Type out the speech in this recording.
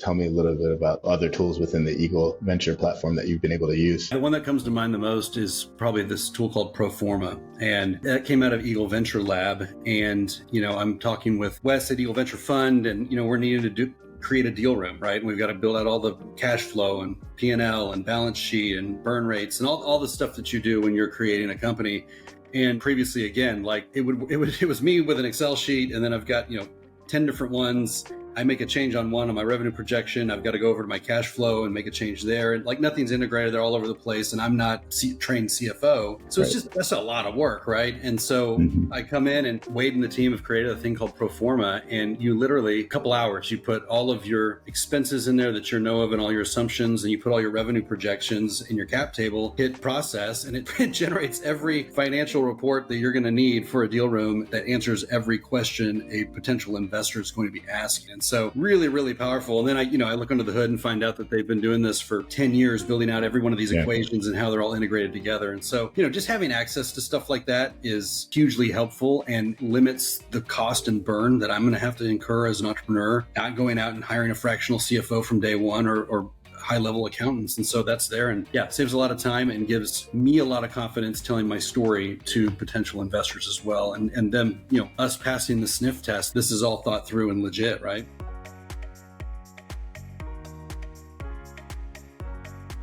tell me a little bit about other tools within the Eagle Venture platform that you've been able to use. The one that comes to mind the most is probably this tool called Pro-Forma. And that came out of Eagle Venture Lab. And, I'm talking with Wes at Eagle Venture Fund, and, we're needing to create a deal room, right? And we've got to build out all the cash flow and P&L and balance sheet and burn rates and all the stuff that you do when you're creating a company. And previously, again, like it was me with an Excel sheet, and then I've got 10 different ones. I make a change on one on my revenue projection. I've got to go over to my cash flow and make a change there. And like nothing's integrated. They're all over the place. And I'm not trained CFO. So it's that's a lot of work, right? And so I come in, and Wade and the team have created a thing called Pro-Forma. And you literally, a couple hours, you put all of your expenses in there that you know of and all your assumptions, and you put all your revenue projections in your cap table, hit process, and it generates every financial report that you're going to need for a deal room that answers every question a potential investor is going to be asking. And so really, really powerful. And then I look under the hood and find out that they've been doing this for 10 years, building out every one of these equations and how they're all integrated together. And so, just having access to stuff like that is hugely helpful and limits the cost and burn that I'm going to have to incur as an entrepreneur, not going out and hiring a fractional CFO from day one or high-level accountants. And so that's there, and saves a lot of time and gives me a lot of confidence telling my story to potential investors as well. And them, us passing the sniff test, this is all thought through and legit, right?